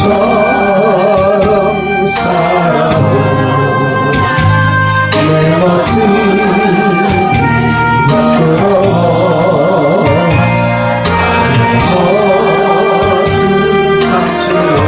저런 살아도 내 모습이 부끄러워 벗은 감추고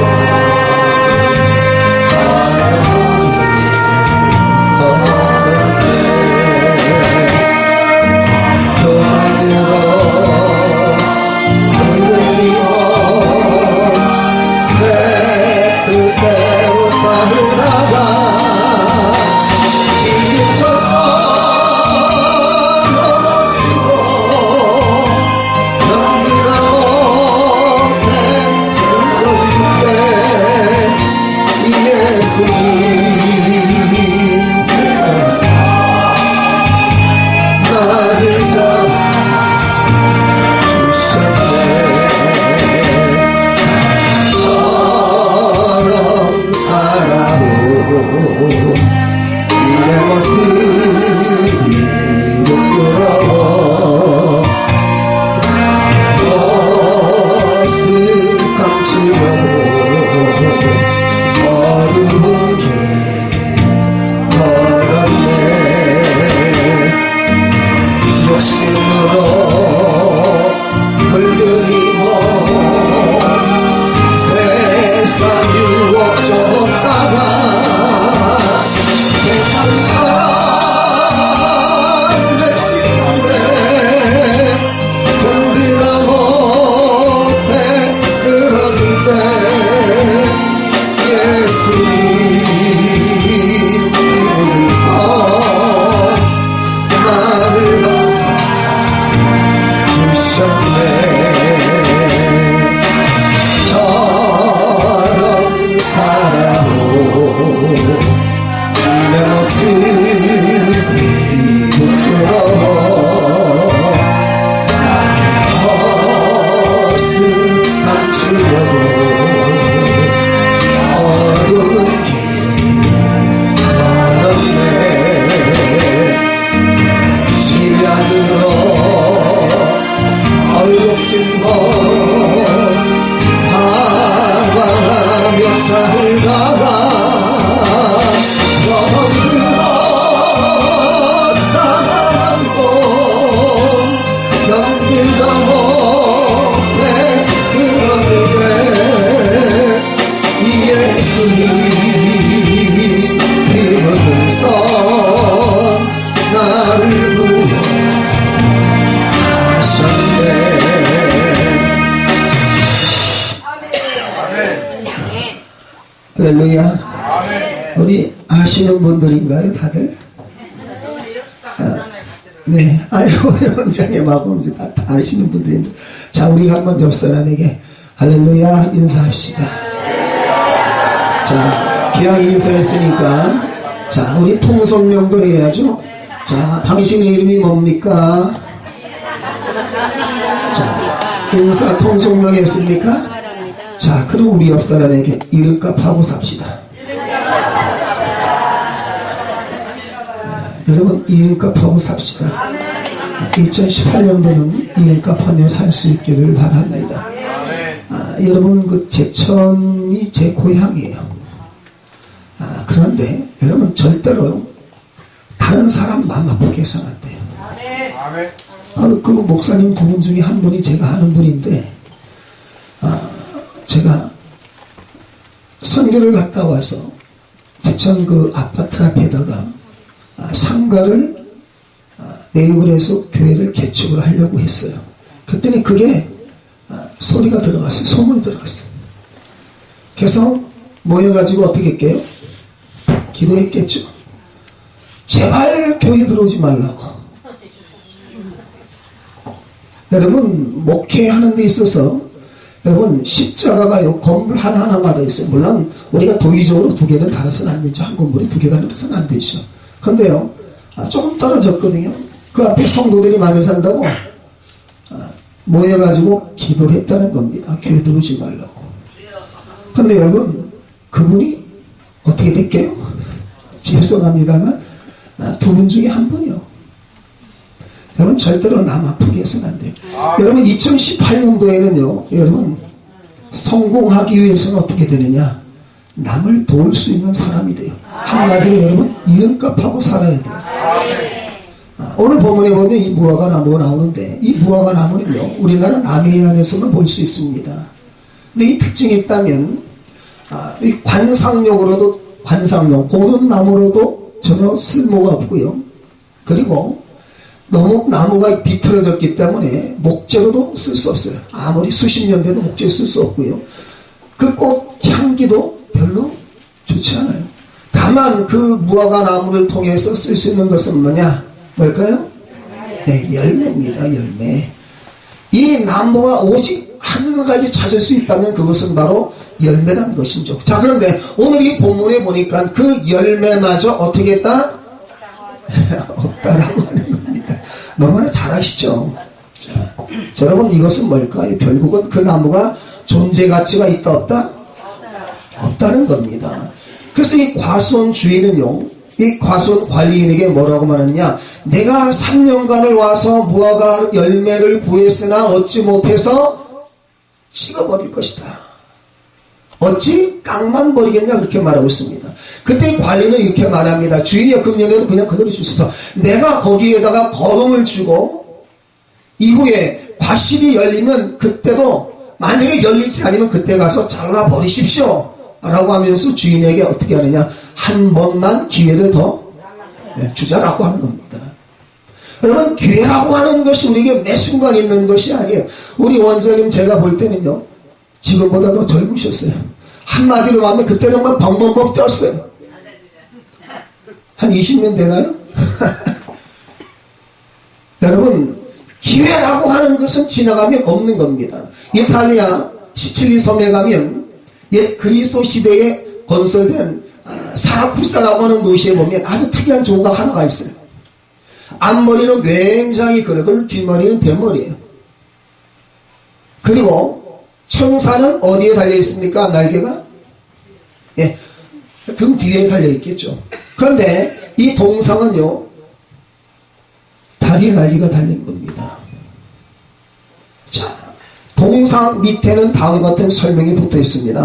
내 모습이 부끄러워 벗은 감추고 어두운 길 걸었네 욕심으로 물들이고 세상 유혹 쫓다가 사랑 맥시성에 견디다 못해 쓰러질 때 예수님 이름서 나를 감싸주셨네 저런 사랑으로 내 모습이 부끄러워 벗은 감추고 어두운 길 걸었네 지하늘로 얼룩진 것 방황하며 살다가 견디다 못해 쓰러질 때 예수님 힘으로서 나를 구원하셨네. 할렐루야. 우리 아시는 분들인가요 다들? 네, 아이고, 원장님하고 이제 다 아시는 분들인데. 자, 우리 한번 옆 사람에게 할렐루야 인사합시다. 자, 귀하게 인사했으니까, 자, 우리 통성명도 해야죠. 자, 당신의 이름이 뭡니까? 자, 인사 통성명 했습니까? 자, 그럼 우리 옆 사람에게 이름값 하고 삽시다. 여러분 이름값 하고 삽시다. 2018년도는 이름값 하며 살 수 있기를 바랍니다. 여러분 그 제천이 제 고향이에요. 그런데 여러분 절대로 다른 사람 마음 아프게 해서는 안 돼요. 그 목사님 두 분 중에 한 분이 제가 아는 분인데 제가 선교를 갔다 와서 제천 그 아파트 앞에다가 상가를 매입을 해서 교회를 개축을 하려고 했어요. 그랬더니 그게 소리가 들어갔어요. 소문이 들어갔어요. 그래서 모여가지고 어떻게 했게요? 기도했겠죠. 제발 교회 들어오지 말라고. 여러분 목회하는 데 있어서 여러분 십자가가 요 건물 하나하나마다 있어요. 물론 우리가 도의적으로 두 개는 달아서는 안 되죠. 한 건물에 두 개가 달아서는 안 되죠. 근데요 조금 떨어졌거든요. 그 앞에 성도들이 많이 산다고 모여가지고 기도했다는 겁니다. 교회 들어오지 말라고. 근데 여러분 그분이 어떻게 될게요? 죄송합니다만 두 분 중에 한 분이요. 여러분 절대로 남 아프게 해서는 안 돼요. 여러분 2018년도에는요 여러분 성공하기 위해서는 어떻게 되느냐? 남을 도울 수 있는 사람이 돼요. 한마디로 여러분, 이름값하고 살아야 돼요. 오늘 본문에 보면 이 무화과 나무가 나오는데, 이 무화과 나무는요, 우리나라 남해안에서만 볼 수 있습니다. 근데 이 특징이 있다면, 이 관상용으로도, 고는 나무로도 전혀 쓸모가 없고요. 그리고 너무 나무가 비틀어졌기 때문에 목재로도 쓸 수 없어요. 아무리 수십 년 돼도 목재 쓸 수 없고요. 그 꽃 향기도 별로 좋지 않아요. 다만 그 무화과 나무를 통해서 쓸 수 있는 것은 뭐냐? 뭘까요? 네, 열매입니다. 열매. 이 나무가 오직 한 가지 찾을 수 있다면 그것은 바로 열매란 것이죠. 자, 그런데 오늘 이 본문에 보니까 그 열매마저 어떻게 했다? 없다라고 하는 겁니다. 너무나 잘 아시죠? 자, 여러분, 이것은 뭘까요? 결국은 그 나무가 존재 가치가 있다 없다? 없다는 겁니다. 그래서 이 과수원 주인은요, 이 과수원 관리인에게 뭐라고 말하느냐? 내가 3년간을 와서 무화과 열매를 구했으나 얻지 못해서 식어버릴 것이다. 어찌 깡만 버리겠냐? 그렇게 말하고 있습니다. 그때 관리는 이렇게 말합니다. 주인이 금년에도 그냥 그대로 주셔서 내가 거기에다가 거름을 주고 이후에 과실이 열리면 그때도 만약에 열리지 않으면 그때 가서 잘라버리십시오 라고 하면서 주인에게 어떻게 하느냐? 한 번만 기회를 더 주자라고 하는 겁니다. 여러분, 기회라고 하는 것이 우리에게 매 순간 있는 것이 아니에요. 우리 원장님 제가 볼 때는요, 지금보다 더 젊으셨어요. 한마디로 하면 그때는 정말 벙벙벙 뛰었어요. 한 20년 되나요? 여러분, 기회라고 하는 것은 지나가면 없는 겁니다. 이탈리아 시칠리 섬에 가면 옛 그리스도 시대에 건설된 사라쿠사라고 하는 도시에 보면 아주 특이한 조각 하나가 있어요. 앞머리는 굉장히 그리고 뒷머리는 대머리예요. 그리고 천사는 어디에 달려 있습니까? 날개가? 예, 등 뒤에 달려 있겠죠. 그런데 이 동상은요, 다리에 날개가 달린 겁니다. 자, 동상 밑에는 다음과 같은 설명이 붙어 있습니다.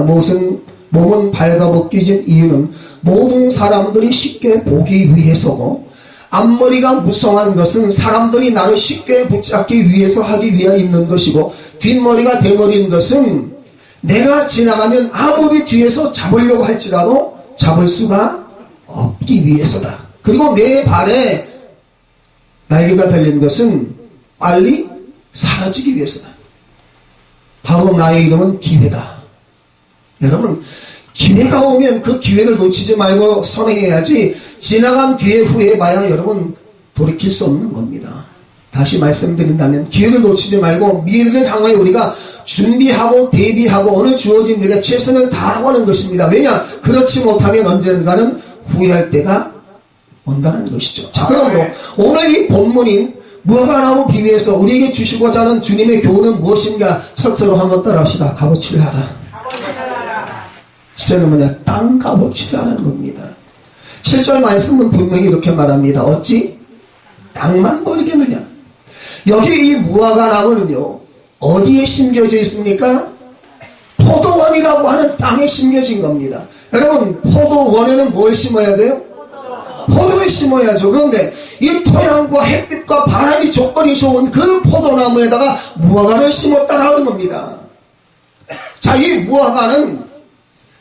몸은 발가벗겨진 이유는 모든 사람들이 쉽게 보기 위해서고, 앞머리가 무성한 것은 사람들이 나를 쉽게 붙잡기 위해서 하기 위해 있는 것이고, 뒷머리가 대머리인 것은 내가 지나가면 아무리 뒤에서 잡으려고 할지라도 잡을 수가 없기 위해서다. 그리고 내 발에 날개가 달린 것은 빨리 사라지기 위해서다. 바로 나의 이름은 기회다. 여러분, 기회가 오면 그 기회를 놓치지 말고 선행해야지, 지나간 기회 후회해봐야 여러분 돌이킬 수 없는 겁니다. 다시 말씀드린다면 기회를 놓치지 말고 미래를 향하여 우리가 준비하고 대비하고 오늘 주어진 일에 최선을 다하라고 하는 것입니다. 왜냐? 그렇지 못하면 언젠가는 후회할 때가 온다는 것이죠. 자, 그러므로 오늘 이 본문인 무화과나무 비유에서 우리에게 주시고자 하는 주님의 교훈은 무엇인가? 서로 한번 따라합시다. 값어치를 하라. 10절은 뭐냐? 땅 값어치를 하라는 겁니다. 7절 말씀은 분명히 이렇게 말합니다. 어찌 땅만 버리겠느냐? 여기 이 무화과 나무는요, 어디에 심겨져 있습니까? 포도원이라고 하는 땅에 심겨진 겁니다. 여러분, 포도원에는 뭘 심어야 돼요? 포도를 심어야죠. 그런데 이 토양과 햇빛과 바람이 조건이 좋은 그 포도나무에다가 무화과를 심었다라는 겁니다. 자, 이 무화과는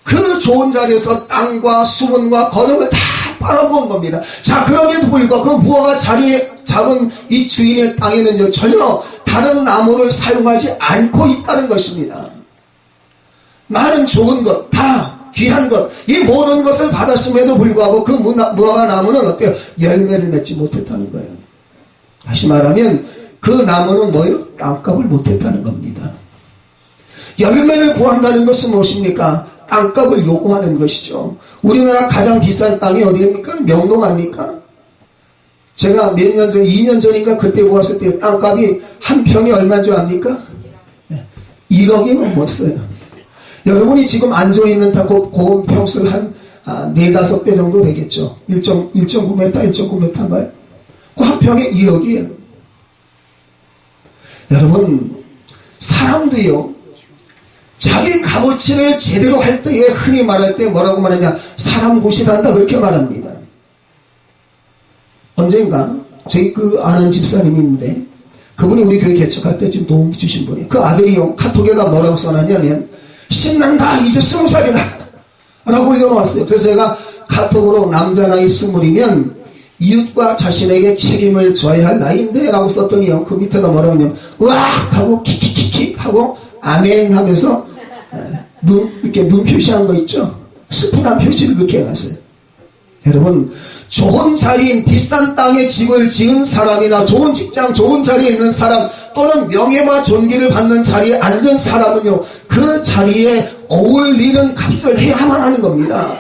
그 좋은 자리에서 땅과 수분과 거름을 다 빨아먹은 겁니다. 자, 그럼에도 불구하고 그 무화과 자리에 잡은 이 주인의 땅에는요, 전혀 다른 나무를 사용하지 않고 있다는 것입니다. 많은 좋은 것, 다 귀한 것, 이 모든 것을 받았음에도 불구하고 그 무화과 나무는 어때요? 열매를 맺지 못했다는 거예요. 다시 말하면 그 나무는 뭐예요? 땅값을 못했다는 겁니다. 열매를 구한다는 것은 무엇입니까? 땅값을 요구하는 것이죠. 우리나라 가장 비싼 땅이 어디입니까? 명동 아닙니까? 제가 몇 년 전, 2년 전인가 그때 보았을 때 땅값이 한 평이 얼마인 줄 압니까? 1억이 넘었어요. 여러분이 지금 앉아있는 그 평수를 한 4, 5배 정도 되겠죠. 1.9m, 1.9m인가요? 그 한 평에 1억이에요. 여러분, 사람도요, 자기 값어치를 제대로 할 때에 흔히 말할 때 뭐라고 말하냐, 사람 무시한다 그렇게 말합니다. 언젠가 저희 아는 집사님이 있는데 그분이 우리 교회 개척할 때 지금 도움 주신 분이에요. 그 아들이요, 카톡에다 뭐라고 써놨냐면 신난다 이제 20살이다 라고 올려놓았어요. 그래서 제가 카톡으로 남자 나이 20이면 이웃과 자신에게 책임을 져야 할 나이인데 라고 썼더니요, 그 밑에다 뭐라고 하냐면 으악 하고 킥킥킥킥 하고 아멘 하면서 이렇게 눈 표시한 거 있죠, 스푼한 표시를 그렇게 해놨어요. 여러분, 좋은 자리인 비싼 땅에 집을 지은 사람이나 좋은 직장 좋은 자리에 있는 사람 또는 명예와 존귀를 받는 자리에 앉은 사람은요, 그 자리에 어울리는 값을 해야만 하는 겁니다.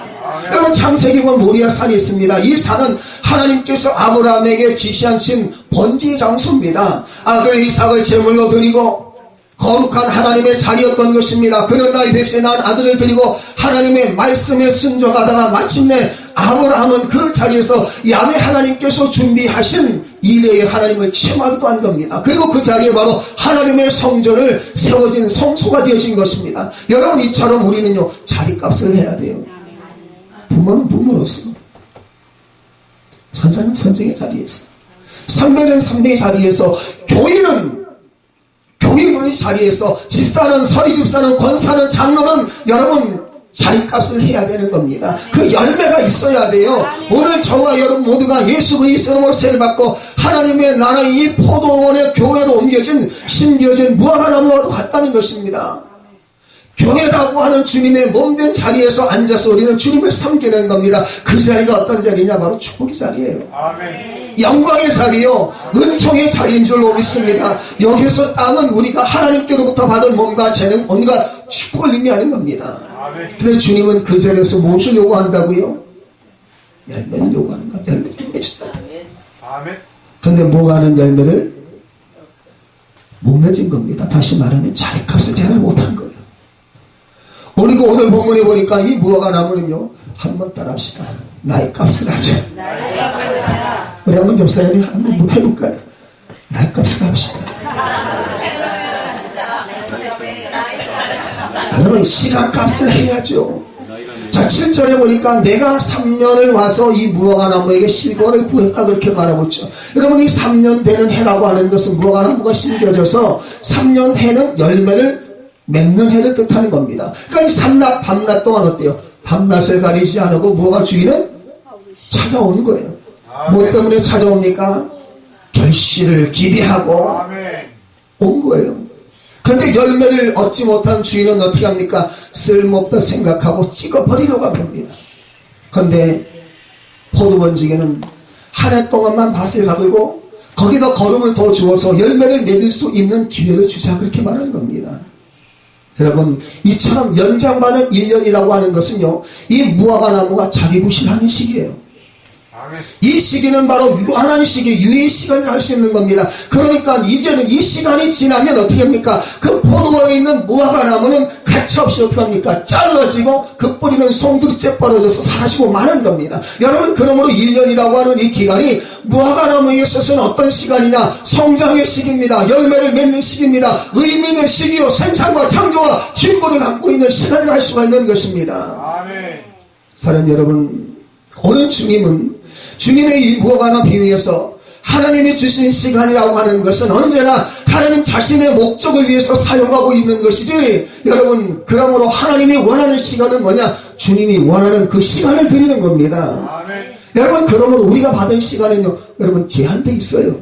여러분, 창세기 보면 모리아 산이 있습니다. 이 산은 하나님께서 아브라함에게 지시하신 번제의 장소입니다. 아들 이삭을 제물로 드리고 거룩한 하나님의 자리였던 것입니다. 그는 나이 100세 낳은 아들을 드리고 하나님의 말씀에 순종하다가 마침내 아브라함은 그 자리에서 야훼 하나님께서 준비하신 이레의 하나님을 체험하기도 한 겁니다. 그리고 그 자리에 바로 하나님의 성전을 세워진 성소가 되어진 것입니다. 여러분, 이처럼 우리는요, 자리값을 해야 돼요. 부모는 부모로서, 선생은 선생의 자리에서, 선배는 선배의 자리에서, 교인은 교인의 자리에서, 집사는 서리 집사는 권사는 장로는 여러분 자리값을 해야 되는 겁니다. 그 열매가 있어야 돼요. 오늘 저와 여러분 모두가 예수 그리스도로 세를 받고 하나님의 나라의 이 포도원의 교회로 옮겨진 심겨진 무화과나무와 같다는 것입니다. 교회라고 하는 주님의 몸된 자리에서 앉아서 우리는 주님을 섬기는 겁니다. 그 자리가 어떤 자리냐, 바로 축복의 자리예요. 아멘. 영광의 자리요, 은총의 자리인 줄로 믿습니다. 여기서 땅은 우리가 하나님께로부터 받은 몸과 재능, 온갖 축복을 의미하는 겁니다. 근데 주님은 그 자리에서 무엇을 요구한다고요? 열매를 요구하는 것, 열매를 맺어야 돼. 그런데 뭐하는 열매를 못 맺은 겁니다. 다시 말하면 자리값을 제대로 못한 거예요. 그리고 오늘 본문에 보니까 이 무화과 나무는요, 한번 따라합시다. 나의 값을 하자. 우리 한번 옆사람이 한번 해볼까요? 나의 값을 합시다. 여러분, 시간 값을 해야죠. 자, 7절에 보니까 내가 3년을 와서 이 무화과 나무에게 실권을 구했다 그렇게 말하고 있죠. 여러분, 이 3년 되는 해라고 하는 것은 무화과 나무가 심겨져서 3년 해는 열매를 맺는 해를 뜻하는 겁니다. 그러니까 이 밤낮 동안 어때요? 밤낮을 가리지 않고 무화과 주인은 찾아오는 거예요. 뭐 때문에 찾아옵니까? 결실을 기대하고 온 거예요. 그런데 열매를 얻지 못한 주인은 어떻게 합니까? 쓸모없다 생각하고 찍어버리려고 한 겁니다. 그런데 포도원지기는 한 해 동안만 밭을 가들고 거기다 거름을 더 주어서 열매를 맺을 수 있는 기회를 주자 그렇게 말하는 겁니다. 여러분, 이처럼 연장받은 1년이라고 하는 것은요, 이 무화과 나무가 자기 부실하는 시기예요. 이 시기는 바로 유한한 시기, 유의 시간을 할 수 있는 겁니다. 그러니까 이제는 이 시간이 지나면 어떻게 합니까? 그 포도원에 있는 무화과 나무는 가차없이 어떻게 합니까? 잘라지고 그 뿌리는 송두리째 벌어져서 사라지고 마는 겁니다. 여러분, 그러므로 1년이라고 하는 이 기간이 무화과 나무에 있어서는 어떤 시간이냐? 성장의 시기입니다. 열매를 맺는 시기입니다. 의미 있는 시기요, 생산과 창조와 진보를 담고 있는 시간을 할 수가 있는 것입니다. 사랑하는 여러분, 오늘 주님의 이 무화과나 비유에서 하나님이 주신 시간이라고 하는 것은 언제나 하나님 자신의 목적을 위해서 사용하고 있는 것이지, 여러분, 그러므로 하나님이 원하는 시간은 뭐냐? 주님이 원하는 그 시간을 드리는 겁니다. 여러분, 그러므로 우리가 받은 시간은요, 여러분, 제한되어 있어요.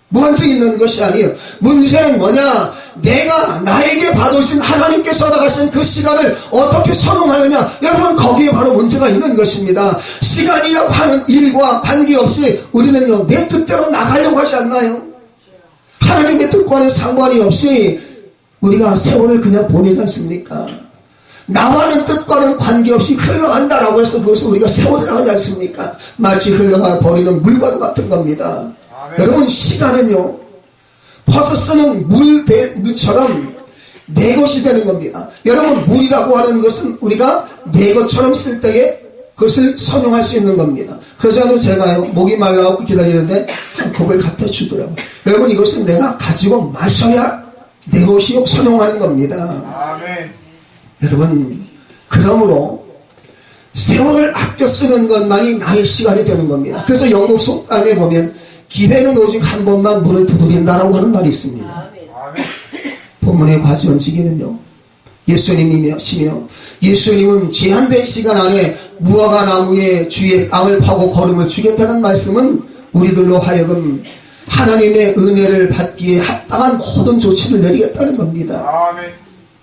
무한정 있는 것이 아니에요. 문제는 뭐냐? 내가 나에게 받으신 하나님께서 나가신 그 시간을 어떻게 선용하느냐, 여러분, 거기에 바로 문제가 있는 것입니다. 시간이라고 하는 일과 관계없이 우리는요, 내 뜻대로 나가려고 하지 않나요? 하나님의 뜻과는 상관이 없이 우리가 세월을 그냥 보내지 않습니까? 나와는 뜻과는 관계없이 흘러간다라고 해서 그것을 우리가 세월이라고 하지 않습니까? 마치 흘러가 버리는 물과 같은 겁니다. 여러분, 시간은요, 퍼스쓰는 물처럼 내 것이 되는 겁니다. 여러분, 물이라고 하는 것은 우리가 내 것처럼 쓸 때에 그것을 선용할 수 있는 겁니다. 그래서 제가요, 목이 말라갖고 기다리는데 한 컵을 갖다 주더라고요. 여러분, 이것은 내가 가지고 마셔야 네고시욕 선용하는 겁니다. 아멘. 여러분, 그러므로 세월을 아껴 쓰는 것만이 나의 시간이 되는 겁니다. 그래서 영국 속담에 보면 기회는 오직 한 번만 문을 두드린다라고 하는 말이 있습니다. 아멘. 본문의 과지연지기는요, 예수님이시며 예수님은 제한된 시간 안에 무화과 나무의 주위에 땅을 파고 걸음을 주겠다는 말씀은 우리들로 하여금 하나님의 은혜를 받기에 합당한 모든 조치를 내리겠다는 겁니다. 아멘.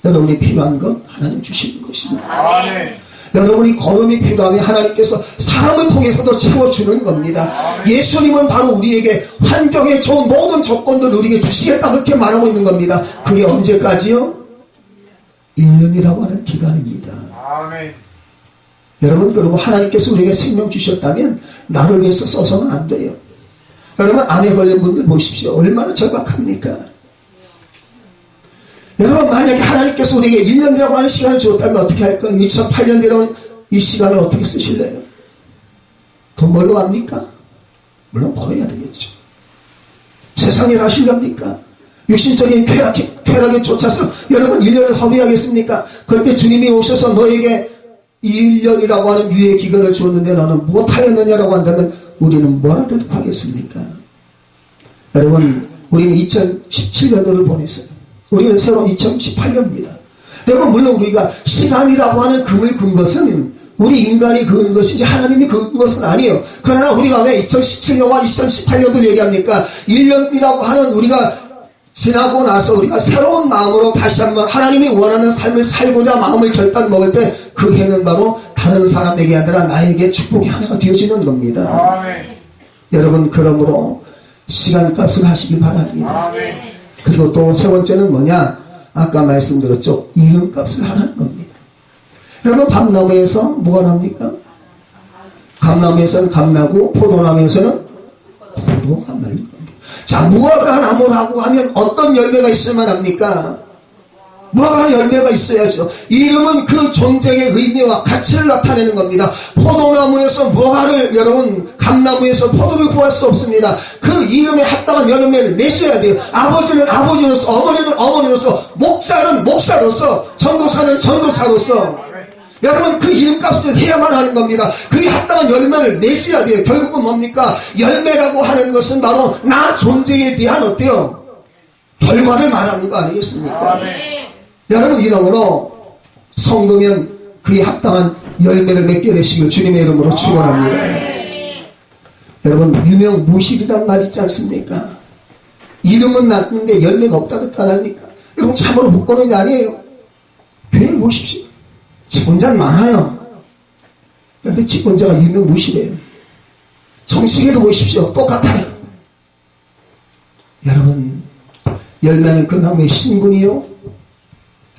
여러분이 필요한 건 하나님 주시는 것입니다. 아멘. 여러분이 걸음이 필요하면 하나님께서 사람을 통해서도 채워주는 겁니다. 예수님은 바로 우리에게 환경에 좋은 모든 조건들을 우리에게 주시겠다 그렇게 말하고 있는 겁니다. 그게 언제까지요? 1년이라고 하는 기간입니다. 아멘. 여러분, 그리고 하나님께서 우리에게 생명 주셨다면 나를 위해서 써서는 안 돼요. 여러분, 암에 걸린 분들 보십시오. 얼마나 절박합니까? 여러분, 만약에 하나님께서 우리에게 1년이라고 하는 시간을 주었다면 어떻게 할까요? 2008년이라는 이 시간을 어떻게 쓰실래요? 돈 벌러 갑니까? 물론 벌어야 되겠죠. 세상에 가실랍니까? 육신적인 쾌락에 쫓아서 여러분 1년을 허비하겠습니까? 그럴 때 주님이 오셔서 너에게 이 1년이라고 하는 유예 기간을 주었는데 너는 무엇하였느냐라고 한다면 우리는 뭐라도 하겠습니까? 여러분, 우리는 2017년도를 보냈어요. 우리는 새로운 2018년입니다. 여러분, 물론 우리가 시간이라고 하는 금을 근 것은 우리 인간이 그은 것이지 하나님이 그은 것은 아니에요. 그러나 우리가 왜 2017년과 2018년도를 얘기합니까? 1년이라고 하는 우리가 지나고 나서 우리가 새로운 마음으로 다시 한번 하나님이 원하는 삶을 살고자 마음을 결단 먹을 때 그 해는 바로 다른 사람에게 아니라 나에게 축복의 한 해가 되어지는 겁니다. 아멘. 여러분, 그러므로 시간값을 하시기 바랍니다. 아멘. 그리고 또 세 번째는 뭐냐? 아까 말씀드렸죠. 이름값을 하라는 겁니다. 여러분, 밤나무에서 뭐가 납니까? 감나무에서는 감나고 포도나무에서는 포도가 말린 겁니다. 자, 무화과 나무라고 하면 어떤 열매가 있으면 합니까? 무화과 열매가 있어야죠. 이름은 그 존재의 의미와 가치를 나타내는 겁니다. 포도나무에서 무화과를, 여러분, 감나무에서 포도를 구할 수 없습니다. 그 이름에 합당한 열매를 맺어야 돼요. 아버지는 아버지로서, 어머니는 어머니로서, 목사는 목사로서, 전도사는 전도사로서 여러분, 그 이름값을 해야만 하는 겁니다. 그에 합당한 열매를 맺어야 돼요. 결국은 뭡니까? 열매라고 하는 것은 바로 나 존재에 대한 어때요? 결과를 말하는 거 아니겠습니까? 아멘. 여러분, 이러므로 성도면 그에 합당한 열매를 맺게 되시길 주님의 이름으로 축원합니다. 여러분, 유명무실이란 말 있지 않습니까? 이름은 났는데 열매가 없다고 따라합니까? 여러분, 참으로 묻고는 게 아니에요. 교회 보십시오. 직분자는 많아요. 그런데 직분자가 유명무실해요. 정치계도 보십시오. 똑같아요. 여러분, 열매는 그 나무의 신분이요,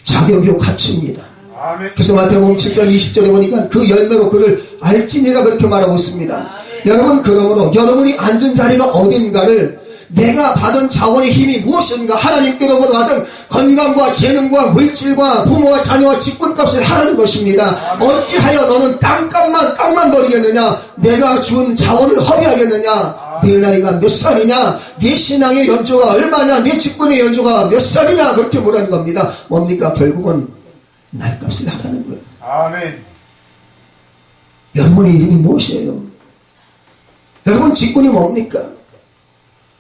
자격이요, 가치입니다. 아멘. 그래서 마태복음 7장 20절에 보니까 그 열매로 그를 알지니라 그렇게 말하고 있습니다. 여러분, 그러므로 여러분이 앉은 자리가 어딘가를 내가 받은 자원의 힘이 무엇인가, 하나님께로부터 받은 건강과 재능과 물질과 부모와 자녀와 직분값을 하라는 것입니다. 어찌하여 너는 땅만 버리겠느냐? 내가 준 자원을 허비하겠느냐? 네 나이가 몇 살이냐? 네 신앙의 연조가 얼마냐? 네 직분의 연조가 몇 살이냐? 그렇게 뭐라는 겁니다. 뭡니까? 결국은 날값을 하라는 거예요. 아멘. 여러분의 이름이 무엇이에요? 여러분 직분이 뭡니까?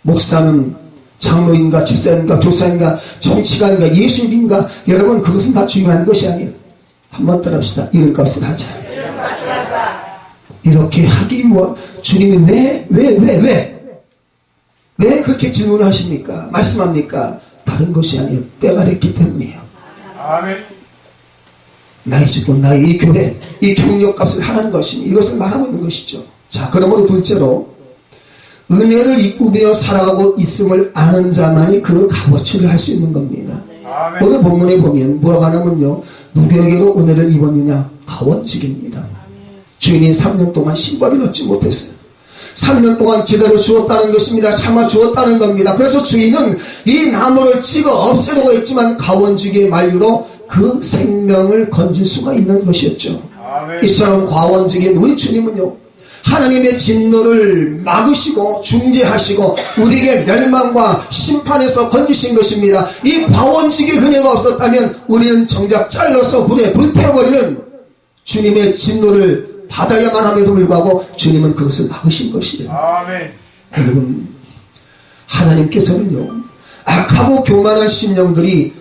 목사는 장로인가 집사인가 교사인가 정치가인가 예수인가? 여러분, 그것은 다 중요한 것이 아니에요. 한번 따라합시다. 이름값을 하자. 이렇게 하기 위해 주님이 왜 그렇게 질문하십니까? 말씀합니까? 다른 것이 아니에요. 때가 됐기 때문이에요. 아멘. 나의 직분, 나의 이 교회, 이 경력값을 하라는 것입니다. 이것을 말하고 있는 것이죠. 자, 그러므로 둘째로 은혜를 입으며 살아가고 있음을 아는 자만이 그 값어치를 할 수 있는 겁니다. 아멘. 오늘 본문에 보면 무화과나무는요, 누구에게로 은혜를 입었느냐? 가원직입니다. 주인이 3년 동안 신발을 얻지 못했어요. 3년 동안 기다려 주었다는 것입니다. 참아 주었다는 겁니다. 그래서 주인은 이 나무를 찍어 없애려고 했지만 가원직의 만류로 그 생명을 건질 수가 있는 것이었죠. 아멘. 이처럼 과원직인 우리 주님은요, 하나님의 진노를 막으시고 중재하시고 우리에게 멸망과 심판에서 건지신 것입니다. 이 과원직의 은혜가 없었다면 우리는 정작 잘라서 물에 불태워버리는 주님의 진노를 받아야만 함에도 불구하고 주님은 그것을 막으신 것이에요. 아멘. 여러분, 하나님께서는요, 악하고 교만한 심령들이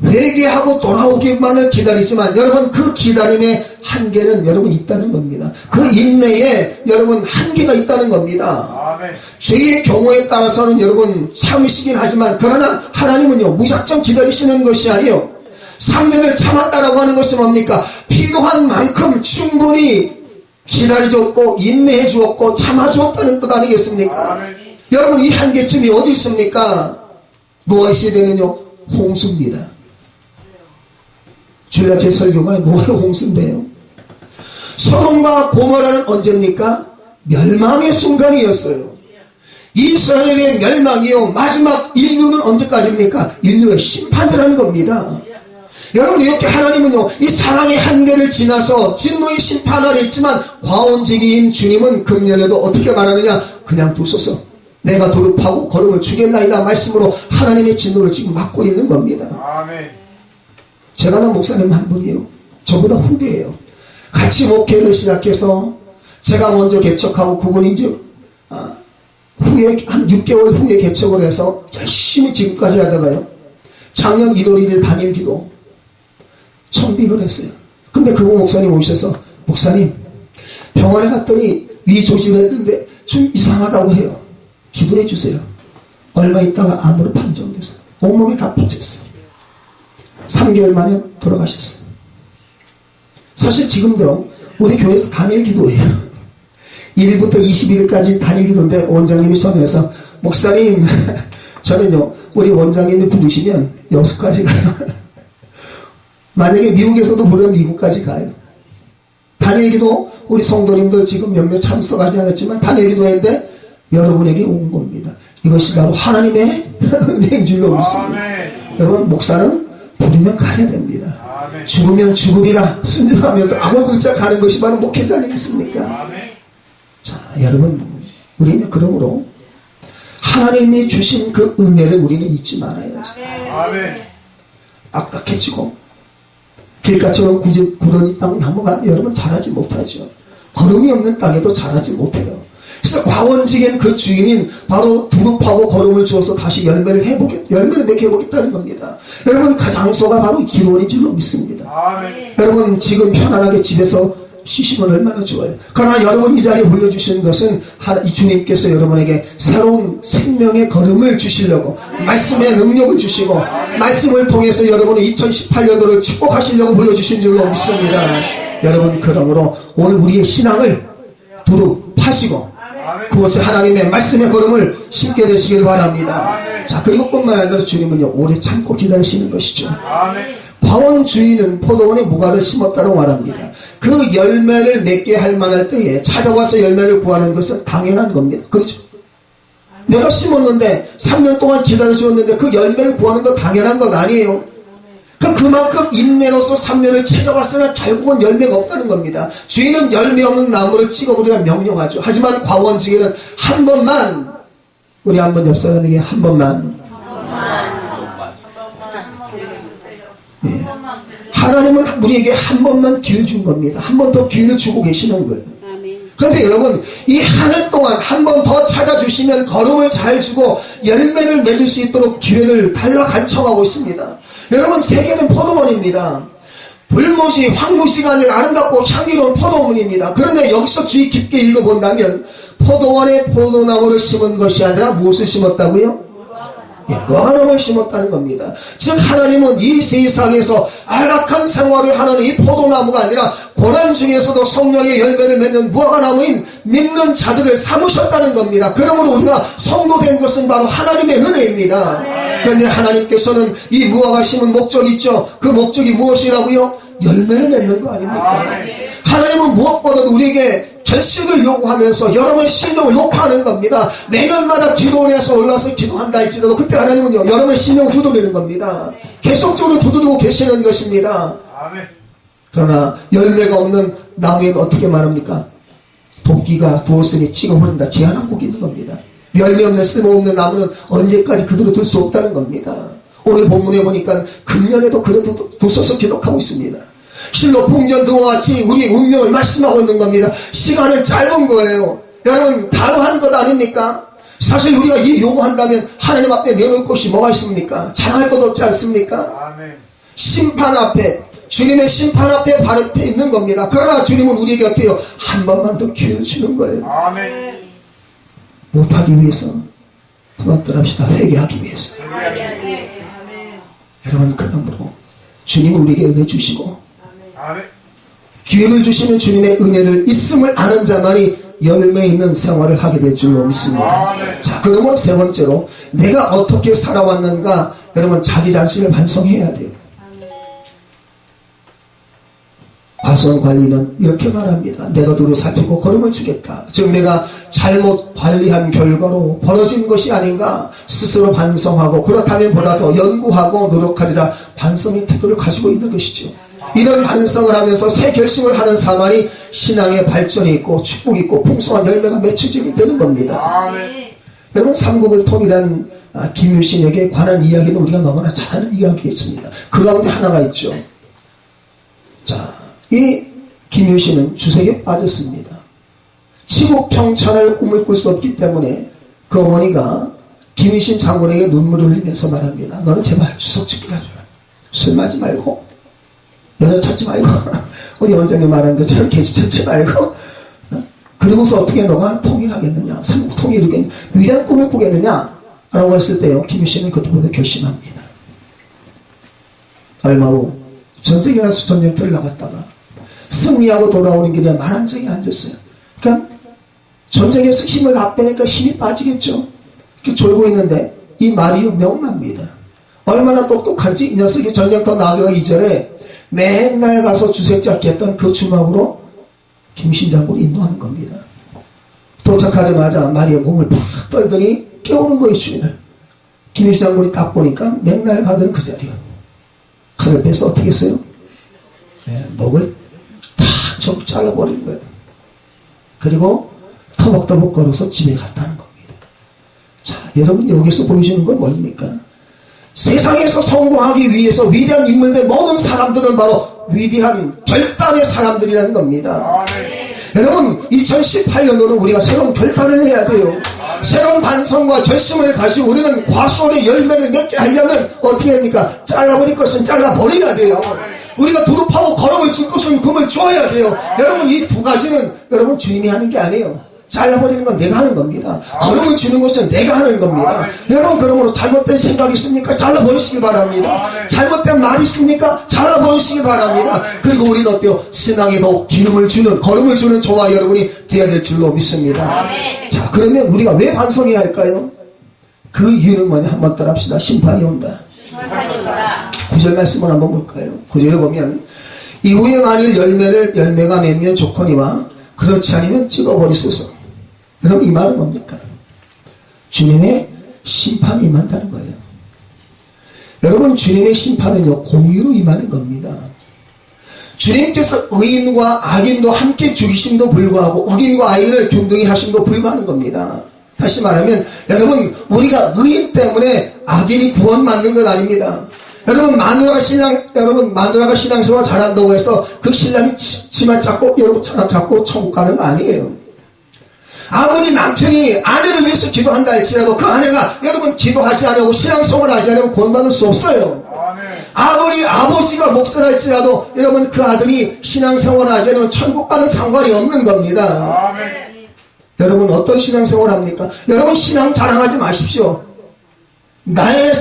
회개하고 돌아오기만을 기다리지만 여러분 그 기다림의 한계는 여러분 있다는 겁니다. 그 인내에 여러분 한계가 있다는 겁니다. 아멘. 죄의 경우에 따라서는 여러분 참으시긴 하지만 그러나 하나님은요 무작정 기다리시는 것이 아니요 3년을 참았다라고 하는 것은 뭡니까? 필요한 만큼 충분히 기다려줬고 인내해 주었고 참아 주었다는 뜻 아니겠습니까? 아멘. 여러분 이 한계쯤이 어디 있습니까? 노아 시대는요 홍수입니다. 주일날 제 설교가 노아의 홍수인데요. 소돔과 고모라는 언제입니까? 멸망의 순간이었어요. 이스라엘의 멸망이요 마지막 인류는 언제까지입니까? 인류의 심판이라는 겁니다. 여러분 이렇게 하나님은요 이 사랑의 한계를 지나서 진노의 심판 아래 있지만 과원직인 주님은 금년에도 어떻게 말하느냐? 그냥 두소서 내가 도륙하고 걸음을 주겠나이다 말씀으로 하나님의 진노를 지금 막고 있는 겁니다. 아멘. 제가 아는 목사님 한 분이에요. 저보다 후배예요. 같이 목회를 시작해서 제가 먼저 개척하고 그분이 이제 후에 한 6개월 후에 개척을 해서 열심히 지금까지 하다가요. 작년 1월 1일 단일 기도 청빙을 했어요. 근데 그분 목사님 오셔서 목사님 병원에 갔더니 위 조직을 했는데 좀 이상하다고 해요. 기도해 주세요. 얼마 있다가 암으로 판정됐어요. 온몸이 다 빠졌어요. 3개월 만에 돌아가셨어요. 사실 지금도 우리 교회에서 단일 기도예요. 1일부터 21일까지 단일 기도인데 원장님이 전해서 목사님 저는요 우리 원장님이 부르시면 여수까지 가요. 만약에 미국에서도 부르면 미국까지 가요. 단일 기도 우리 성도님들 지금 몇몇 참석하지 않았지만 단일 기도했는데 여러분에게 온 겁니다. 이것이 바로 하나님의 은혜인 줄로 믿습니다. 여러분 목사는 부르면 가야 됩니다. 아멘. 죽으면 죽으리라 순종하면서 아무 글자 가는 것이 바로 목회자 아니겠습니까? 아멘. 자 여러분 우리는 그러므로 하나님이 주신 그 은혜를 우리는 잊지 말아야지. 아멘. 악각해지고 길가처럼 굳은 땅 나무가 여러분 자라지 못하죠. 걸음이 없는 땅에도 자라지 못해요. 그래서 과원직인 그 주인인 바로 두릅하고 걸음을 주어서 다시 열매를 맺게 해보겠다는 겁니다. 여러분 그 장소가 바로 기도원인 줄로 믿습니다. 아멘. 여러분 지금 편안하게 집에서 쉬시면 얼마나 좋아요. 그러나 여러분 이 자리에 올려주시는 것은 이 주님께서 여러분에게 새로운 생명의 걸음을 주시려고 말씀의 능력을 주시고 말씀을 통해서 여러분의 2018년도를 축복하시려고 불러주신 줄로 믿습니다. 여러분 그러므로 오늘 우리의 신앙을 두릅하시고 그것을 하나님의 말씀의 걸음을 심게 되시길 바랍니다. 자 그리고 뿐만 아니라 주님은요 오래 참고 기다리시는 것이죠. 과원 주인은 포도원에 무화과를 심었다고 말합니다. 그 열매를 맺게 할 만할 때에 찾아와서 열매를 구하는 것은 당연한 겁니다. 그렇죠? 내가 심었는데 3년 동안 기다려주었는데 그 열매를 구하는 건 당연한 건 아니에요. 그만큼 인내로서 3년을 찾아왔으나 결국은 열매가 없다는 겁니다. 주인은 열매 없는 나무를 찍어버리라 명령하죠. 하지만 과원직에는 한 번만 우리 한번 옆 사람에게 한 번만 예. 하나님은 우리에게 한 번만 기회 준 겁니다. 한 번 더 기회를 주고 계시는 거예요. 그런데 여러분 이 한 해 동안 한 번 더 찾아주시면 걸음을 잘 주고 열매를 맺을 수 있도록 기회를 달라 간청하고 있습니다. 여러분 세계는 포도원입니다. 불모지 황무지가 아니라 아름답고 향기로운 포도원입니다. 그런데 여기서 주의 깊게 읽어본다면 포도원에 포도나무를 심은 것이 아니라 무엇을 심었다고요? 무화과나무를 심었다는 겁니다. 즉 하나님은 이 세상에서 안락한 생활을 하는 이 포도나무가 아니라 고난 중에서도 성령의 열매를 맺는 무화과나무인 믿는 자들을 삼으셨다는 겁니다. 그러므로 우리가 성도된 것은 바로 하나님의 은혜입니다. 그런데 하나님께서는 이 무화과 심은 목적이 있죠. 그 목적이 무엇이라고요? 열매를 맺는 거 아닙니까? 하나님은 무엇보다도 우리에게 결식을 요구하면서 여러분의 신령을 높아하는 겁니다. 매년마다 기도원에서 올라서 기도한다 할지라도 그때 하나님은요 여러분의 신령을 두드리는 겁니다. 계속적으로 두드리고 계시는 것입니다. 그러나 열매가 없는 나무에는 어떻게 말합니까? 도끼가 두었으니 찍어버린다. 제한한 곡이 있는 겁니다. 열매 없는 쓸모없는 나무는 언제까지 그대로 둘 수 없다는 겁니다. 오늘 본문에 보니까 금년에도 그래도 두서서 기록하고 있습니다. 실로 풍년등과 같이 우리 운명을 말씀하고 있는 겁니다. 시간은 짧은 거예요. 여러분 단호한 것 아닙니까? 사실 우리가 이 요구한다면 하나님 앞에 내놓을 것이 뭐가 있습니까? 자랑할 것 없지 않습니까? 아멘. 심판 앞에, 주님의 심판 앞에 바로 앞에 있는 겁니다. 그러나 주님은 우리에게 어때요? 한 번만 더 기회를 주는 거예요. 아멘. 못하기 위해서 한번 떠납시다. 회개하기 위해서. 여러분 그러므로 주님은 우리에게 은혜 주시고 아멘. 기회를 주시는 주님의 은혜를 있음을 아는 자만이 열매 있는 생활을 하게 될 줄로 믿습니다. 아멘. 자, 그러므로 세 번째로 내가 어떻게 살아왔는가 여러분 자기 자신을 반성해야 돼요. 과수원 관리는 이렇게 말합니다. 내가 도로 살피고 걸음을 주겠다. 즉 내가 잘못 관리한 결과로 벌어진 것이 아닌가 스스로 반성하고 그렇다면 보다 더 연구하고 노력하리라 반성의 태도를 가지고 있는 것이죠. 이런 반성을 하면서 새 결심을 하는 사람이 신앙의 발전이 있고 축복이 있고 풍성한 열매가 맺혀지게 되는 겁니다. 아멘. 여러분 삼국을 통일한 김유신에게 관한 이야기는 우리가 너무나 잘 아는 이야기겠습니다. 그 가운데 하나가 있죠. 자, 이 김유신은 주색에 빠졌습니다. 치국 평천을 꿈을 꿀 수 없기 때문에 그 어머니가 김유신 장군에게 눈물을 흘리면서 말합니다. 너는 제발 주석 지키라 줘라. 술 마지 말고 여자 찾지 말고 우리 원장님 말하는 것처럼 계집 찾지 말고 그러고서 어떻게 너가 통일하겠느냐 삼국 통일이겠느냐 위대한 꿈을 꾸겠느냐 라고 했을 때요 김유신은 그때부터 결심합니다. 얼마 후 전쟁에 나서 전쟁터를 나갔다가 승리하고 돌아오는 길에 만한정에 앉았어요. 그러니까 전쟁에서 힘을 다 빼니까 힘이 빠지겠죠. 이렇게 졸고 있는데 이 말이 명마입니다. 얼마나 똑똑한지 이 녀석이 전쟁터 나가기 이전에 맨날 가서 주색 잡기 했던 그 주먹으로 김신 장군을 인도하는 겁니다. 도착하자마자 마리의 몸을 팍 떨더니 깨우는 거예요. 주인을. 김신 장군이 딱 보니까 맨날 가던 그 자리요. 칼을 빼서 어떻게 했어요? 네, 목을 탁 좀 잘라버린 거예요. 그리고 터벅터벅 걸어서 집에 갔다는 겁니다. 자, 여러분 여기서 보여주는 건 뭡니까? 세상에서 성공하기 위해서 위대한 인물들 모든 사람들은 바로 위대한 결단의 사람들이라는 겁니다. 아멘. 여러분 2018년도는 우리가 새로운 결단을 해야 돼요. 새로운 반성과 결심을 가지고 우리는 과수원의 열매를 맺게 하려면 어떻게 합니까? 잘라버릴 것은 잘라버려야 돼요. 우리가 두릅하고 걸음을 줄 것은 금을 주어야 돼요. 여러분 이 두 가지는 여러분 주님이 하는 게 아니에요. 잘라버리는 건 내가 하는 겁니다. 걸음을 주는 것은 내가 하는 겁니다. 여러분 그러므로 잘못된 생각이 있습니까? 잘라버리시기 바랍니다. 잘못된 말이 있습니까? 잘라버리시기 바랍니다. 그리고 우리는 어때요? 신앙에 더 기름을 주는 걸음을 주는 저와 여러분이 되어야 될 줄로 믿습니다. 자, 그러면 우리가 왜 반성해야 할까요? 그 이유는 뭐냐? 한번 따라합시다. 심판이 온다. 9절 말씀을 한번 볼까요? 9절에 보면 이후에 만일 열매가 맺면 좋거니와 그렇지 않으면 찍어버리소서. 여러분 이 말은 뭡니까? 주님의 심판이 임한다는 거예요. 여러분 주님의 심판은요 공의로 임하는 겁니다. 주님께서 의인과 악인도 함께 죽이심도 불구하고 악인과 악인을 균등히 하심도 불구하는 겁니다. 다시 말하면 여러분 우리가 의인 때문에 악인이 구원받는 건 아닙니다. 여러분 마누라가 신앙생활 잘한다고 해서 그 신랑이 치마 잡고 여러분 차나 잡고 천국 가는 거 아니에요. 아무리 남편이 아내를 위해서 기도한다 할지라도 그 아내가 여러분 기도하지 않고 신앙생활을 하지 않으면 구원받을 수 없어요. 아무리 아버지가 목사라 할지라도 여러분 그 아들이 신앙생활을 하지 않으면 천국 가는 상관이 없는 겁니다. 여러분 어떤 신앙생활을 합니까? 여러분 신앙 자랑하지 마십시오. 나의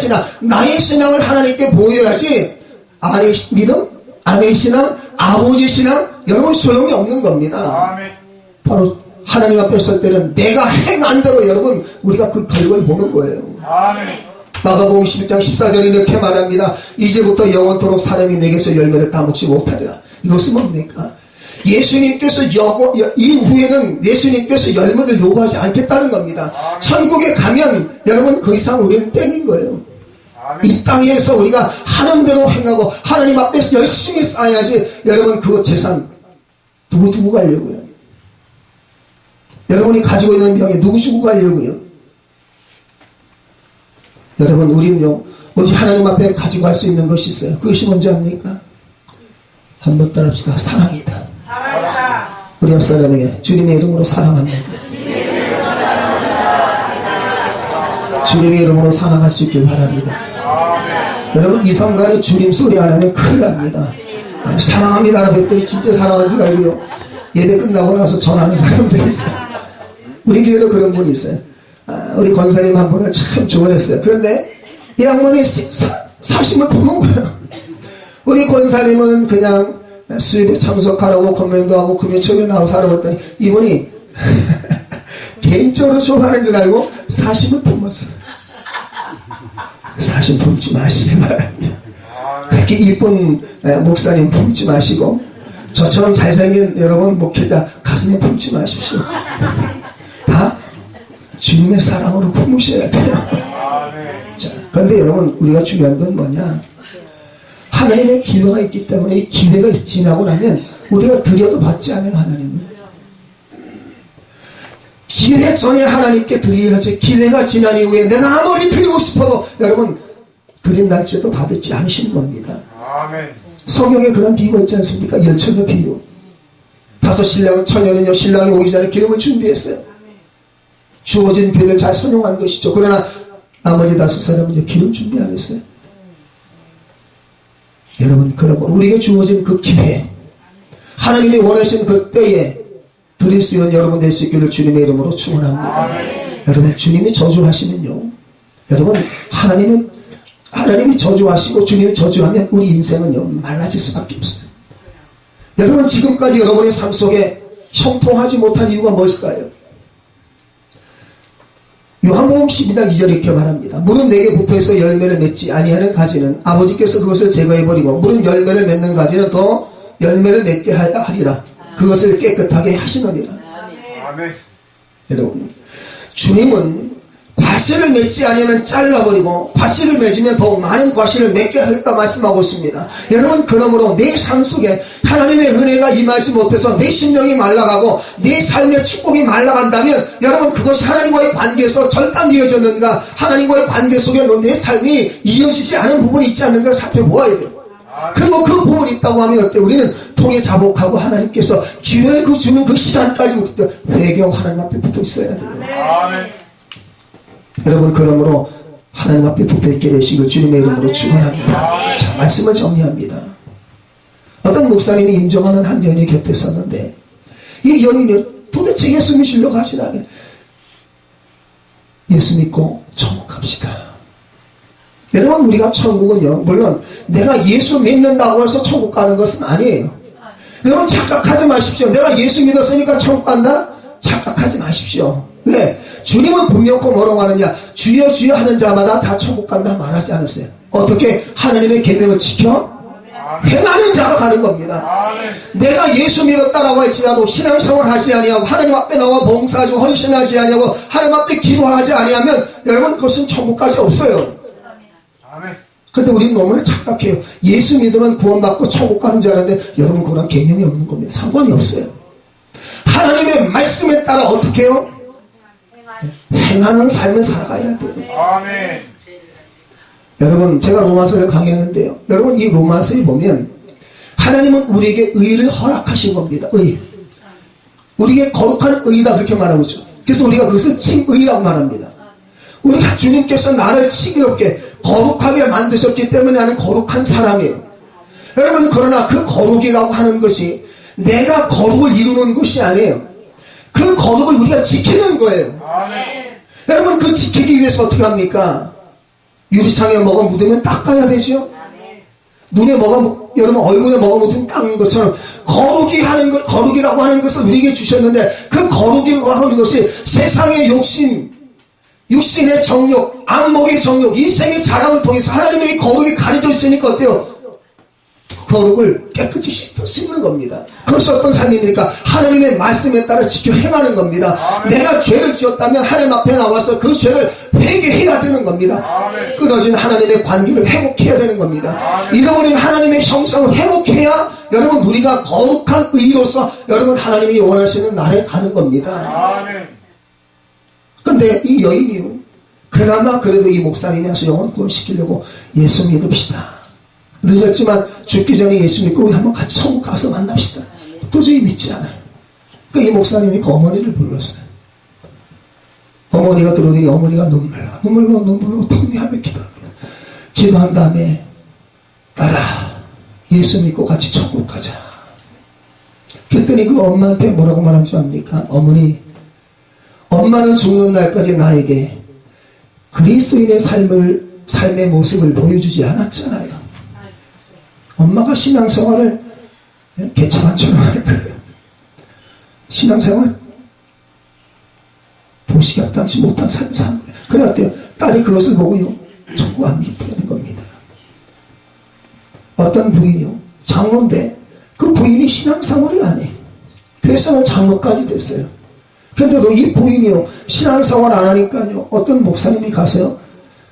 신앙을 하나님께 보여야지 아내의 믿음, 아내의 신앙, 아버지의 신앙 여러분 소용이 없는 겁니다. 바로 하나님 앞에 설 때는 내가 행한 대로 여러분 우리가 그 결과를 보는 거예요. 마가복음 11장 14절에 이렇게 말합니다. 이제부터 영원토록 사람이 내게서 열매를 따먹지 못하리라. 이것은 뭡니까? 예수님께서 이후에는 예수님께서 열매를 요구하지 않겠다는 겁니다. 천국에 가면 여러분 그 이상 우리는 땡인 거예요. 이 땅에서 우리가 하는 대로 행하고 하나님 앞에서 열심히 쌓아야지 여러분 그 재산 두고 가려고요. 여러분이 가지고 있는 병에 누구 주고 가려고요? 여러분, 우리는요, 오직 하나님 앞에 가지고 갈 수 있는 것이 있어요. 그것이 뭔지 압니까? 한번 따라합시다. 사랑이다. 사랑이다. 우리 옆 사람에게 주님의 이름으로 사랑합니다. 주님의 이름으로 사랑할 수 있길 바랍니다. 여러분, 이 성간이 주님 소리 안 하면 큰일 납니다. 사랑합니다라고 했더니 진짜 사랑한 줄 알고요, 예배 끝나고 나서 전하는 사람들이 있어요. 우리 교회도 그런 분이 있어요. 우리 권사님 한 분을 참 좋아했어요. 그런데 이 양반이 사심을 품은 거예요. 우리 권사님은 그냥 수입에 참석하라고 건면도 하고 금요 초에 나오고 살아봤더니 이분이 개인적으로 좋아하는 줄 알고 사심을 품었어요. 사심 품지 마시기 바랍니다. 그렇게 이쁜 목사님 품지 마시고, 저처럼 잘생긴 여러분 목회자 가슴에 품지 마십시오. 다 주님의 사랑으로 품으셔야 돼요. 자, 그런데 여러분, 우리가 중요한 건 뭐냐? 하나님의 기회가 있기 때문에 이 기회가 지나고 나면 우리가 드려도 받지 않아요. 하나님은 기회 전에 하나님께 드려야지, 기회가 지난 이후에 내가 아무리 드리고 싶어도 여러분 드린 날짜도 받지 않으시는 겁니다. 아멘. 성경에 그런 비유가 있지 않습니까? 열처녀 비유. 5 신랑은 처녀는요, 신랑이 오기 전에 기름을 준비했어요. 주어진 비를 잘 선용한 것이죠. 그러나 나머지 5 사람은 기름 준비 안 했어요. 여러분, 그러므로 우리에게 주어진 그 기회, 하나님이 원하신 그 때에 드릴 수 있는 여러분 될 수 있기를 주님의 이름으로 축원합니다. 여러분, 주님이 저주하시면요, 여러분, 하나님이 저주하시고 주님이 저주하면 우리 인생은요 말라질 수밖에 없어요. 여러분, 지금까지 여러분의 삶 속에 형통하지 못한 이유가 무엇일까요? 요한복음 12장 2절 이렇게 말합니다. 물은 내게 붙어있어 열매를 맺지 아니하는 가지는 아버지께서 그것을 제거해버리고 물은 열매를 맺는 가지는 더 열매를 맺게 하리라. 그것을 깨끗하게 하시느니라. 아멘. 여러분, 주님은 과실을 맺지 아니하면 잘라버리고 과실을 맺으면 더욱 많은 과실을 맺게 하겠다 말씀하고 있습니다. 여러분, 그러므로 내 삶 속에 하나님의 은혜가 임하지 못해서 내 심령이 말라가고 내 삶의 축복이 말라간다면 여러분, 그것이 하나님과의 관계에서 절단되어졌는가, 하나님과의 관계 속에 내 삶이 이어지지 않은 부분이 있지 않는가를 살펴보아야 돼요. 그리고 그 부분이 있다고 하면 어때? 우리는 통에 자복하고 하나님께서 기회를 주는 그 시간까지부터 회개하고 하나님 앞에 붙어 있어야 돼요. 아멘. 여러분, 그러므로 하나님 앞에 붙어있게 되시고 주님의 이름으로 축원합니다. 자, 말씀을 정리합니다. 어떤 목사님이 임종하는 한 여인이 곁에 섰는데 이 여인이 도대체 예수 믿으려고 하시라며, 예수 믿고 천국 갑시다. 여러분, 우리가 천국은요, 물론 내가 예수 믿는다고 해서 천국 가는 것은 아니에요. 여러분, 착각하지 마십시오. 내가 예수 믿었으니까 천국 간다? 착각하지 마십시오. 왜? 주님은 분명코 뭐라고 하느냐? 주여 주여 하는 자마다 다 천국 간다 말하지 않았어요. 어떻게? 하나님의 계명을 지켜 행하는 자가 가는 겁니다. 내가 예수 믿었다라고 할지라도 신앙생활 하지 아니하고 하나님 앞에 나와 봉사하고 헌신하지 아니하고 하나님 앞에 기도하지 아니하면 여러분, 그것은 천국까지 없어요. 그런데 우리는 너무나 착각해요. 예수 믿으면 구원받고 천국 가는 줄 아는데 여러분, 그런 개념이 없는 겁니다. 상관이 없어요. 하나님의 말씀에 따라 어떻게 해요? 행하는 삶을 살아가야 돼요. 아멘. 여러분, 제가 로마서를 강의했는데요, 여러분, 이 로마서에 보면 하나님은 우리에게 의를 허락하신 겁니다. 의. 우리에게 거룩한 의다, 그렇게 말하고 있죠. 그래서 우리가 그것을 칭의라고 말합니다. 우리가 주님께서 나를 칭의롭게 거룩하게 만드셨기 때문에 나는 거룩한 사람이에요. 여러분, 그러나 그 거룩이라고 하는 것이 내가 거룩을 이루는 것이 아니에요. 그 거룩을 우리가 지키는 거예요. 아멘. 여러분, 그 지키기 위해서 어떻게 합니까? 유리창에 뭐가 묻으면 닦아야 되죠. 눈에 뭐가, 여러분, 얼굴에 뭐가 묻으면 닦는 것처럼 거룩이라고 하는 것을 우리에게 주셨는데, 그 거룩이라고 하는 것이 세상의 욕심, 육신의 정욕, 안목의 정욕, 인생의 자랑을 통해서 하나님의 거룩이 가려져 있으니까 어때요? 그 거룩을 깨끗이 씻는 겁니다. 그것이 어떤 삶입니까? 하나님의 말씀에 따라 지켜 행하는 겁니다. 아멘. 내가 죄를 지었다면 하나님 앞에 나와서 그 죄를 회개해야 되는 겁니다. 아멘. 끊어진 하나님의 관계를 회복해야 되는 겁니다. 아멘. 잃어버린 하나님의 형상을 회복해야 여러분 우리가 거룩한 의로서 여러분 하나님이 원하시는 날에 가는 겁니다. 아멘. 근데 이 여인이요, 그나마 그래도 이 목사님이 와서 영혼 구원시키려고 예수 믿읍시다. 늦었지만 죽기 전에 예수 믿고 우리 한번 같이 천국 가서 만납시다. 도저히 믿지 않아요. 그러니까 이 목사님이 그 어머니를 불렀어요. 어머니가 들어오더니 어머니가 눈물로 통회하며 기도한 다음에 딸아, 예수 믿고 같이 천국 가자. 그랬더니 그 엄마한테 뭐라고 말한 줄 압니까? 엄마는 죽는 날까지 나에게 그리스도인의 삶의 모습을 보여주지 않았잖아요. 엄마가 신앙생활을 개차반처럼 하는 거예요. 신앙생활 보시갑당치 못한 삶을 사는 거예요. 그래 어때요? 딸이 그것을 보고요, 천국 안 믿게 겁니다. 어떤 부인이요, 장로인데 그 부인이 신앙생활을 안 해. 그래서는 장로까지 됐어요. 그런데도 이 부인이요, 신앙생활 안 하니까요, 어떤 목사님이 가서요,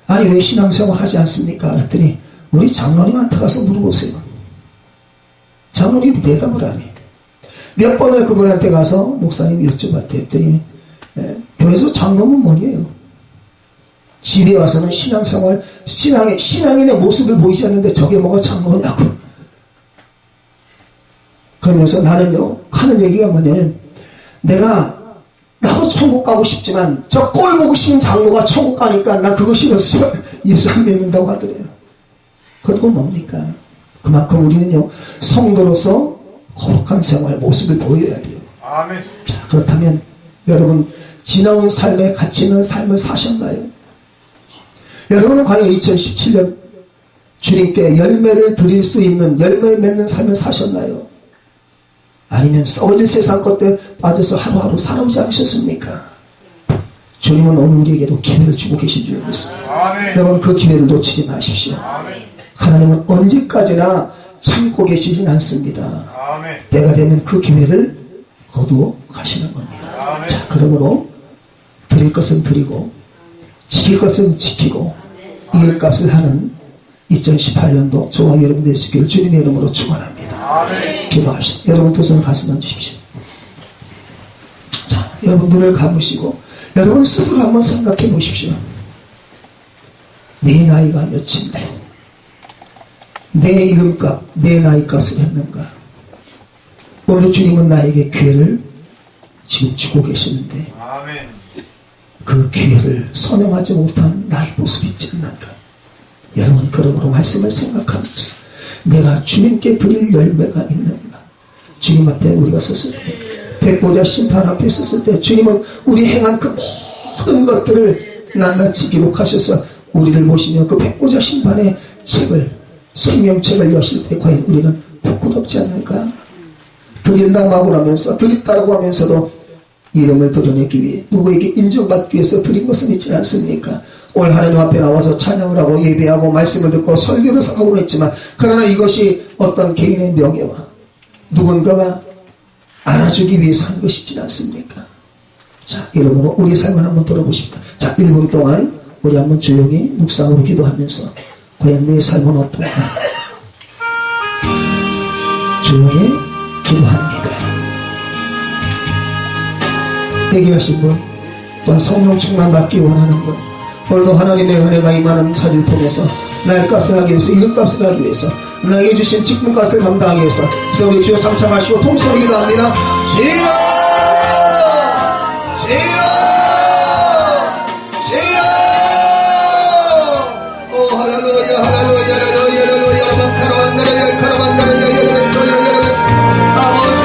아니 왜 신앙생활 하지 않습니까? 그랬더니 우리 장로님한테 가서 물어보세요. 장로님이 대답을 안 해. 몇 번을 그분한테 가서 목사님이 여쭤봤대요. 했더니 교회에서 장로는 뭐예요? 집에 와서는 신앙생활, 신앙인의 모습을 보이지 않는데 저게 뭐가 장로냐고. 그러면서 나는요, 하는 얘기가 뭐냐면, 나도 천국 가고 싶지만 저 꼴 보고 싶은 장로가 천국 가니까 나 그거 싫어서 예수 안 믿는다고 하더래요. 그건 뭡니까? 그만큼 우리는요, 성도로서 거룩한 생활 모습을 보여야 돼요. 아멘. 자, 그렇다면 여러분 지나온 삶에 가치 있는 삶을 사셨나요? 여러분은 과연 2017년 주님께 열매를 드릴 수 있는, 열매 맺는 삶을 사셨나요? 아니면 썩어질 세상 것에 빠져서 하루하루 살아오지 않으셨습니까? 주님은 오늘 우리에게도 기회를 주고 계신 줄 믿습니다. 아멘. 여러분 그 기회를 놓치지 마십시오. 아멘. 하나님은 언제까지나 참고 계시진 않습니다. 아멘. 때가 되면 그 기회를 거두어 가시는 겁니다. 아멘. 자, 그러므로 드릴 것은 드리고 지킬 것은 지키고 이길 값을 하는 2018년도 저와 여러분 되시기를 주님의 이름으로 축원합니다. 아멘. 기도합시다. 여러분 두 손을 가슴 얹으십시오. 자, 여러분 눈을 감으시고 여러분 스스로 한번 생각해 보십시오. 내 나이가 몇인데 내 이름값, 내 나이값을 했는가? 오늘 주님은 나에게 기회를 지금 주고 계시는데 아멘. 그 기회를 선용하지 못한 나의 모습이 있지 않는가? 여러분 그러므로 말씀을 생각하면서 내가 주님께 드릴 열매가 있는가? 주님 앞에 우리가 섰을 때, 백보자 심판 앞에 섰을 때 주님은 우리 행한 그 모든 것들을 낱낱이 기록하셔서 우리를 보시며 그 백보자 심판의 책을, 생명책을 여실 때 과연 우리는 부끄럽지 않을까? 드린다고 하면서, 드렸다고 하면서도 이름을 드러내기 위해 누구에게 인정받기 위해서 드린 것은 있지 않습니까? 오늘 하나님 앞에 나와서 찬양을 하고 예배하고 말씀을 듣고 설교를 하고는 했지만 그러나 이것이 어떤 개인의 명예와 누군가가 알아주기 위해서 한 것이지 않습니까? 자, 이러므로 우리 삶을 한번 돌아보십시다. 자, 1분 동안 우리 한번 조용히 묵상으로 기도하면서 과연 내 삶은 어떤가? 조용히 기도합니다. 얘기하신 분, 또한 성령 충만 받기 원하는 분, 오늘도 하나님의 은혜가 임하는 자리를 통해서 나의 값을 하기 위해서, 이름값을 하기 위해서, 나에게 주신 직분값을 감당하기 위해서, 그래서 우리 주여 삼창하시고 통성을 기도합니다. 주여! 주여! 주여! 오 할렐루야 할렐루야 할렐루야 할렐루야 카라반다라야 아버지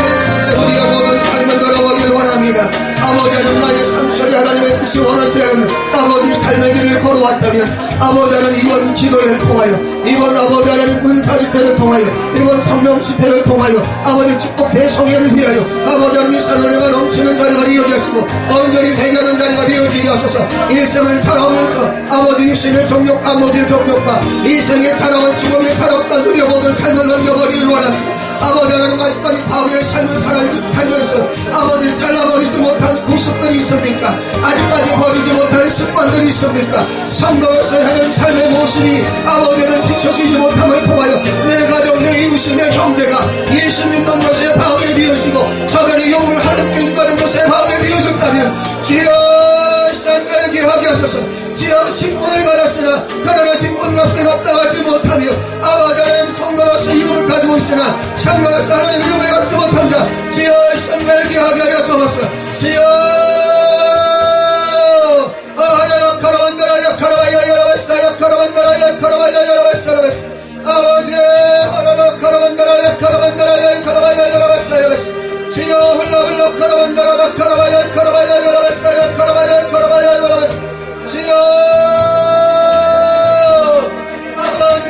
우리가 모든 삶을 돌아보기를 원합니다. 아버지 하나님 나의 삶 속에 하나님의 뜻이 원하세요. 아버지 삶의 길을 걸어왔다면 아버지 하나님 이번 기도를 통하여 이번 아버지 하나님 군사 집회를 통하여 이번 성령 집회를 통하여 아버지 축복 대성회를 위하여 아버지 하나님 이 사랑을 넘치는 자리가 이어지게 하시고 온전히 회개하는 자리가 이어지게 하소서. 일생을 살아오면서 아버지 육신의 정욕과 모든 정욕과 이생의 사랑은 죽음의 사랑과 누려보던 삶을 넘겨버리길 원합니다. 아버지 하나님 아직까지 바울의 삶을 살면서 아버지 잘라버리지 못한 구습들이 있습니까? 아직까지 버리지 못한 습관들이 있습니까? 성도로서의 하는 삶의 모습이 아버지는 비춰지지 못함을 통하여 내 가족, 내 이웃이, 내 형제가 예수 믿는 것에 바울에 비어지고 저들이 욕을 하는 인간인 것에 바울에 비어졌다면 주여 상가에게 하게 하소서. 주여 직분을 가졌으나 그러나 직분값에 합당하지 못하며 아버지 하나님 성도로서 이름을 가지고 있으나 상가로서 하나님 이름을 갖지 못한 자 주여 상가에게 하게 하여 주옵소서. 주여 하나님 카라반다라야 카라바야 여러바사야 카라반다라야 카라바야 여러바사라바스 아버지 하나님 카라반다라야 카라반다라야 카라바야 여러바사야 주여 흘러 카라반다라야 카라바야 카라바야 여러바사야 카라바야 카라바야 여러바스 주여 아버지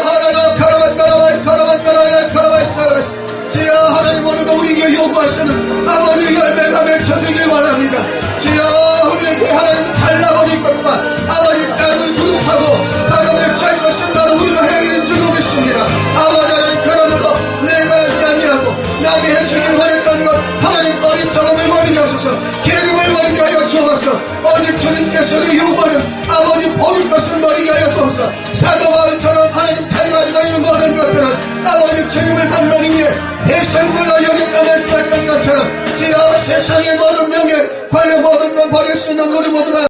하나님 카라반다라야 카라반다라야 카라바사라바스 주여 하나님 오늘도 우리에게 요구하시는 아버지 열매가 맺혀지길 원합니다. 주여 우리에게 하나님 잘라버릴 것과 아버지 땅을 구속하고 가정을 짤 것은 나도 우리가 해야 줄로 믿습니다. 아버지 하나님 그러므로 내가 하지 아니하고 남이 해주길 원했던 것 하나님 어리석음을 버리게 하소서. 계획을 버리게 하여 주옵소서. 오직 주님께서도 요구하는 아버지 버릴 것은 버리게 하여 주옵소서. 사도 바울처럼 하나님 자기가 가지고 있는 모든 것들은 아버지 주님을 만나기 위해 대성물로 여기다 말씀했던 것처럼 주여 세상의 모든 명예 관련 모든 걸 버릴 수 있는 우리 모두가